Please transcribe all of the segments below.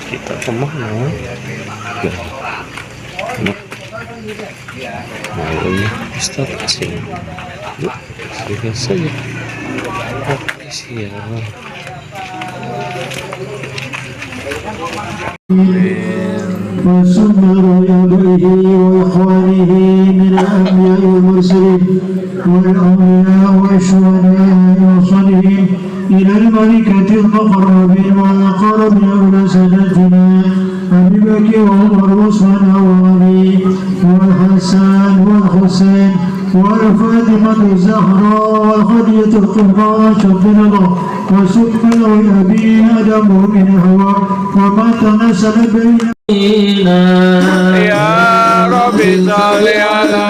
kita kemana? Malamnya Ustaz asing. Yuk, silakan saja. Oke, siap. وسمر إليه وإخوانه من الأنبياء والمرسلين والأولياء والشهداء والصالحين إلى الملكة المقربين والأقربين إلى سادتنا أبي بكر وعمر وعثمان وعلي والحسن والحسين والفاطمة الزهراء والخديجة الكبرى شبنا الله وسبحان أبي آدم من هوى وما تناسل بين يا رب صل على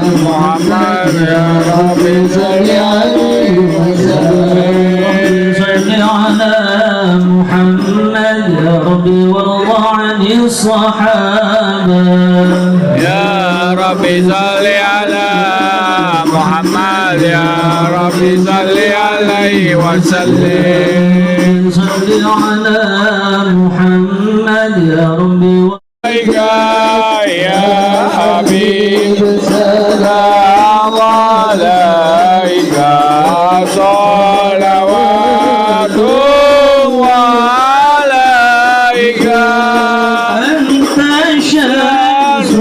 محمد يا رب صل عليه وسلم صل على محمد يا رب وارض عن الصحابة يا رب صل على محمد يا رب صل عليه وسلم صل على محمد يا رب يا حبيب سلام عليك صلوات عليك أنت شمس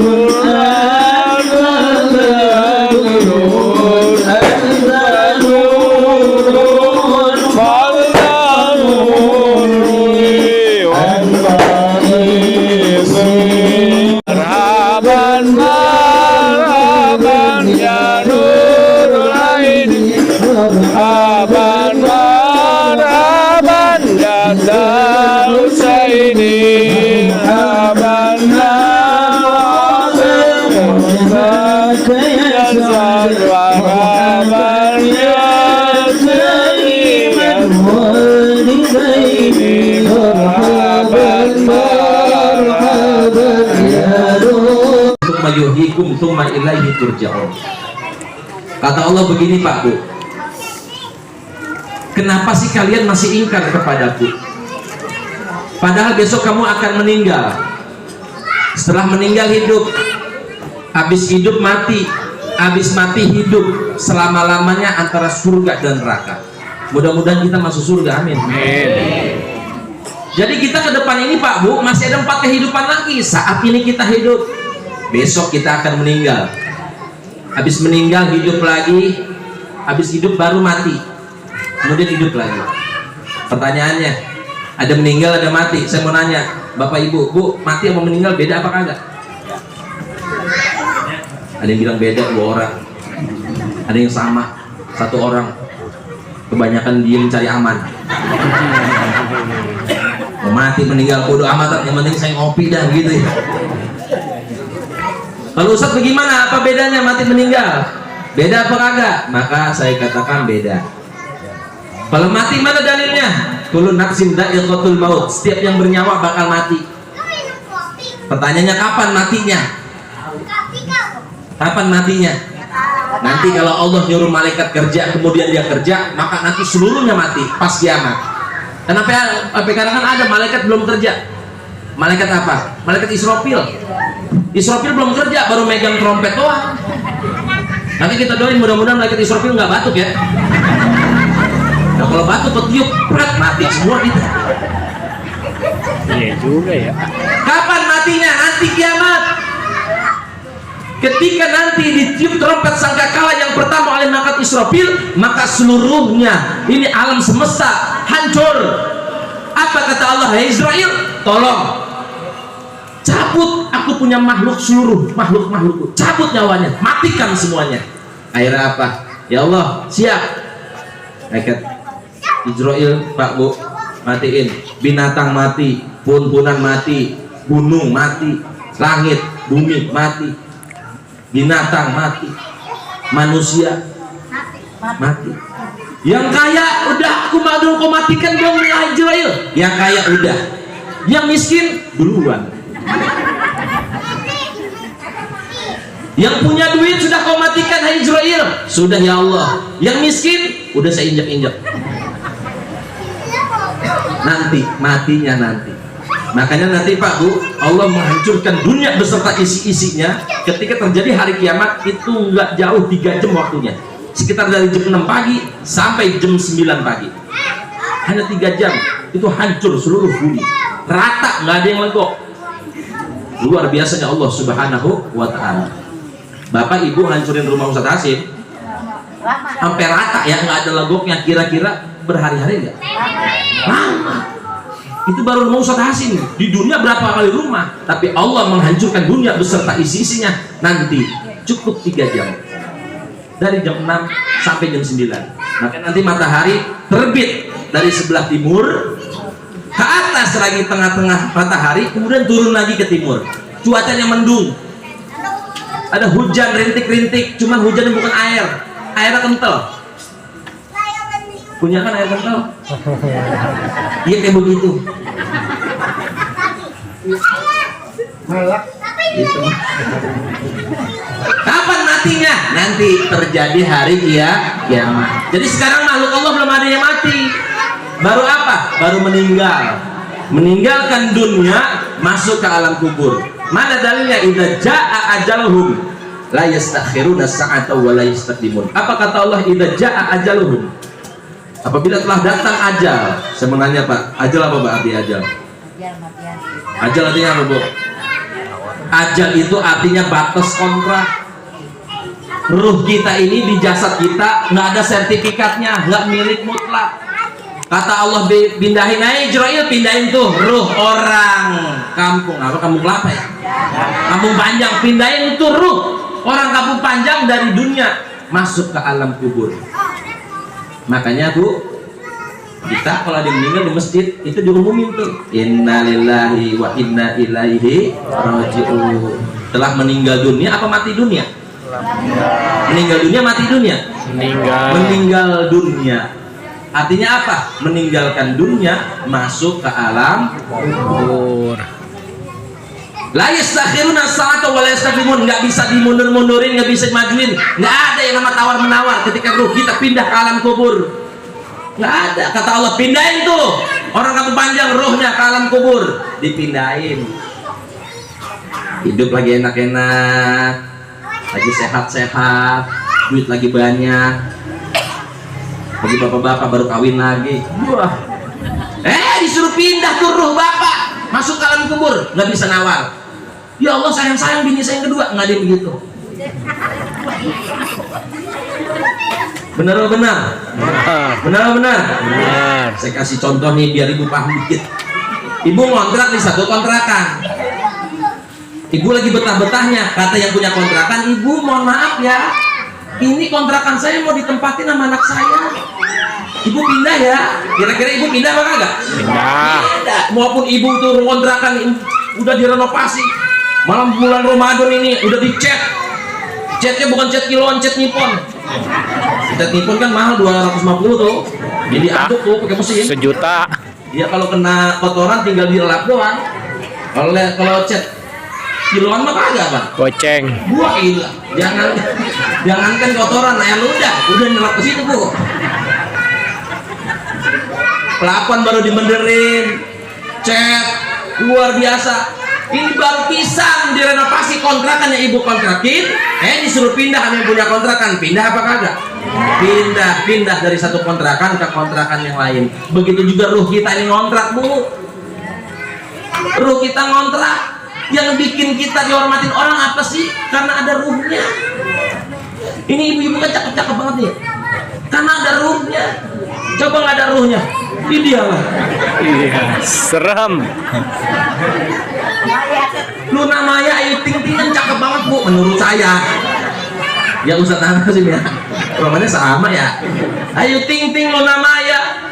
yuhyikum tsumma ilaihi turja'un. Kata Allah begini, Pak Bu, kenapa sih kalian masih ingkar kepadaku? Padahal besok kamu akan meninggal. Setelah meninggal hidup, habis hidup mati, habis mati hidup, selama-lamanya antara surga dan neraka. Mudah-mudahan kita masuk surga, amin. Jadi kita ke depan ini, Pak Bu, masih ada 4 kehidupan lagi. Saat ini kita hidup, besok kita akan meninggal. Habis meninggal hidup lagi, habis hidup baru mati, kemudian hidup lagi. Pertanyaannya, ada meninggal ada mati. Saya mau nanya Bapak Ibu, Bu, mati sama meninggal beda apa kagak? Ada yang bilang beda 2 orang, ada yang sama 1 orang. Kebanyakan diem cari aman. Mau mati meninggal bodo amat, yang penting saya ngopi dah gitu ya. Kalau Ustaz bagaimana? Apa bedanya mati meninggal? Beda apa kagak? Maka saya katakan beda. Kalau mati mana dalilnya? Kullu nafsin dha'iqatul maut. Setiap yang bernyawa bakal mati. Pertanyaannya kapan matinya? Kapan matinya? Nanti kalau Allah nyuruh malaikat kerja, kemudian dia kerja, maka nanti seluruhnya mati pas kiamat. Kenapa kadang kan ada malaikat belum kerja? Malaikat apa? Malaikat Israfil. Israfil belum kerja, baru megang trompet doang. Nanti kita doain mudah-mudahan malaikat Israfil nggak batuk ya. Nah kalau batuk petiup, berat mati semua kita. Iya juga ya. Kapan matinya? Nanti kiamat. Ketika nanti ditiup trompet sangkakala yang pertama oleh malaikat Israfil, maka seluruhnya ini alam semesta hancur. Apa kata Allah? Hai Israel, tolong cabut, aku punya makhluk, seluruh makhluk-makhlukku, cabut nyawanya, matikan semuanya. Akhirnya apa? Ya Allah, siap. Malaikat Israel, Pak Bu, matiin. Binatang mati, pohon-pohonan mati, gunung mati, langit, bumi mati, binatang mati, manusia mati. Yang kaya udah aku matikan dong ya Israel. Yang kaya udah, yang miskin duluan. Yang punya duit sudah kau matikan hai Israel. Sudah ya Allah. Yang miskin udah saya injak-injak. nanti, matinya nanti. Makanya nanti Pak Bu, Allah menghancurkan dunia beserta isi-isinya ketika terjadi hari kiamat. Itu nggak jauh 3 jam waktunya, sekitar dari jam 6 pagi sampai jam 9 pagi, hanya 3 jam itu hancur seluruh bumi, rata, nggak ada yang legok. Luar biasanya Allah Subhanahu wa Ta'ala. Bapak Ibu hancurin rumah Ustadz Hasim sampai rata ya, nggak ada legoknya, kira-kira berhari-hari nggak? Lama. Itu baru rumah Ustadz Hasim. Di dunia berapa kali rumah, tapi Allah menghancurkan dunia beserta isi-isinya nanti cukup 3 jam, dari jam 6 sampai jam 9. Maka nanti matahari terbit dari sebelah timur ke atas lagi, tengah-tengah matahari, kemudian turun lagi ke timur. Cuacanya mendung, ada hujan rintik-rintik, cuman hujannya bukan air, airnya kental. Punya kan air kental? Iya kayak begitu. Gitu. Kapan matinya? Nanti terjadi hari kiamat. Jadi sekarang makhluk Allah belum ada yang mati. Baru apa? Baru meninggal. Meninggalkan dunia, masuk ke alam kubur. Mana dalilnya? Idza jaa ajaluhum la yastakhiruna sa'ata wa la yastaqdimun. Apa kata Allah? Idza jaa ajaluhum, apabila telah datang ajal. Saya menanya Pak, ajal apa Pak arti ajal? Ajal artinya apa Bu? Ajal itu artinya batas kontrak. Ruh kita ini di jasad kita nggak ada sertifikatnya, nggak milik mutlak. Kata Allah, pindahin aja Israel, pindahin tuh ruh orang kampung apa, kampung kelapa ya, kampung panjang, pindahin itu ruh orang kampung panjang dari dunia masuk ke alam kubur. Makanya Bu, kita kalau ada meninggal di masjid itu diumumin tuh, innalillahi wa inna ilaihi raji'un. Telah meninggal dunia apa mati dunia? Meninggal dunia, mati dunia? Meninggal dunia. Artinya apa? Meninggalkan dunia, masuk ke alam kubur. La yastakhiruna sa'ata wa la yastaqdimun. Nggak bisa dimundur-mundurin, nggak bisa dimajuin. Nggak ada yang nama tawar-menawar ketika ruh kita pindah ke alam kubur. Nggak ada. Kata Allah, pindahin tuh orang kampung panjang ruhnya ke alam kubur. Dipindahin. Hidup lagi enak-enak, lagi sehat-sehat, duit lagi banyak. Bagi bapak-bapak baru kawin lagi, wah, disuruh pindah tuh ruh bapak masuk ke alam kubur, nggak bisa nawar. Ya Allah sayang bini saya yang kedua, nggak ada yang begitu. Benar. Saya kasih contoh nih biar ibu paham dikit. Ibu ngontrak di satu kontrakan, ibu lagi betah-betahnya, kata yang punya kontrakan, ibu mohon maaf ya, ini kontrakan saya mau ditempatin sama anak saya. Ibu pindah ya. Kira-kira ibu pindah apa kagak? Pindah. Maupun ibu tuh kontrakan udah direnovasi, malam bulan Ramadan ini udah dicat. Catnya bukan cat kiloan, cat nipon. Cat nipon kan mahal 250 tuh. Jadi aduk tuh pakai mesin. 1 juta. Dia kalau kena kotoran tinggal dilap doang. Kalau cat kiloan mah kagak Pak. Goceng. Buah gila. Jangankan kotoran, air udah nyelap ke situ Bu. Pelapon baru dimenderin, cat luar biasa. Ini baru pisang direnovasi kontrakan yang ibu kontrakin, disuruh pindah sama yang punya kontrakan. Pindah apa kagak? Pindah dari satu kontrakan ke kontrakan yang lain. Begitu juga ruh kita ini ngontrak Bu. Ruh kita ngontrak. Yang bikin kita dihormatin orang apa sih? Karena ada ruhnya. Ini ibu-ibu kan cakep-cakep banget nih, karena ada ruhnya. Coba nggak ada ruhnya, ini dia lah. Iya, serem. Luna Maya, Ayu Ting Ting kan cakep banget Bu, menurut saya. Ya Ustadz Anas sih ya, namanya sama ya. Ayu Ting Ting, Luna Maya,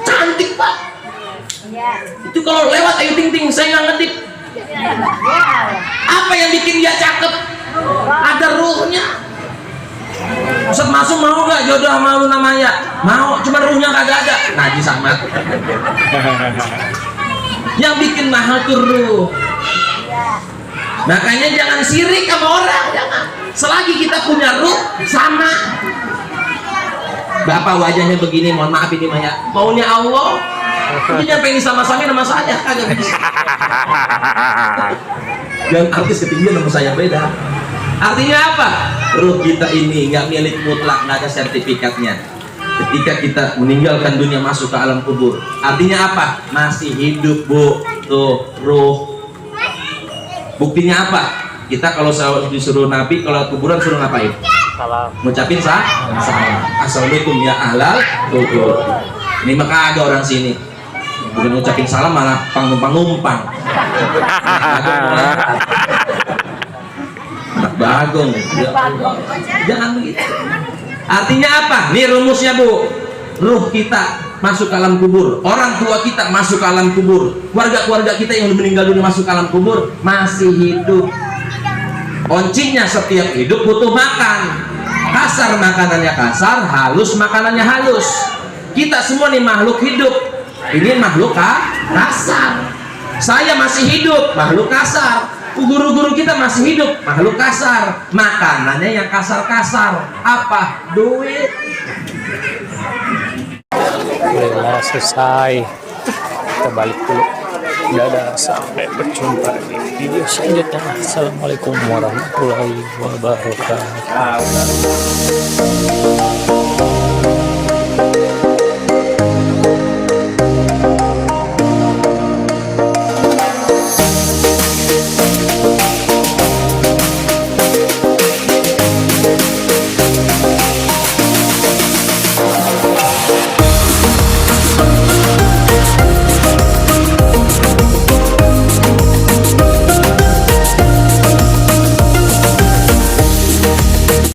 cantik Pak. Itu kalau lewat Ayu Ting Ting, saya nggak ngedip. Apa yang bikin dia cakep? Ada ruhnya. Ustadz Masum mau gak jodoh sama Luna Maya? Mau, cuma ruhnya kagak ada. Najis amat. Yang bikin mahal tuh ruh. Makanya jangan sirik sama orang, jangan. Selagi kita punya ruh sama. Bapak wajahnya begini, mohon maaf ini Maya. Maunya Allah. Itu nyampe ini sama-sama nama saya kagak bisa. Dan artis ketinggian nama saya beda. Artinya apa? Ruh kita ini nggak milik mutlak, nggak ada sertifikatnya. Ketika kita meninggalkan dunia masuk ke alam kubur, artinya apa? Masih hidup, Bu. Tuh, ruh. Buktinya apa? Kita kalau disuruh Nabi, kalau kuburan suruh ngapain? Salam. Ngucapin salam. Assalamualaikum ya ahlal kubur. Ini maka ada orang sini bukan ngucapin salam malah numpang-numpang. Bagong. Ya Allah. Jangan begitu. Artinya apa? Nih rumusnya, Bu. Ruh kita masuk ke alam kubur, orang tua kita masuk ke alam kubur, keluarga-keluarga kita yang meninggal dunia masuk ke alam kubur masih hidup. Kuncinya setiap hidup butuh makan. Kasar makanannya kasar, halus makanannya halus. Kita semua nih makhluk hidup. Ini makhluk kasar. Saya masih hidup, makhluk kasar. Guru-guru kita masih hidup, makhluk kasar. Makanannya yang kasar-kasar. Apa? Duit. Udah selesai. Kita balik dulu. Dadah, sampai berjumpa di video selanjutnya. Assalamualaikum warahmatullahi wabarakatuh.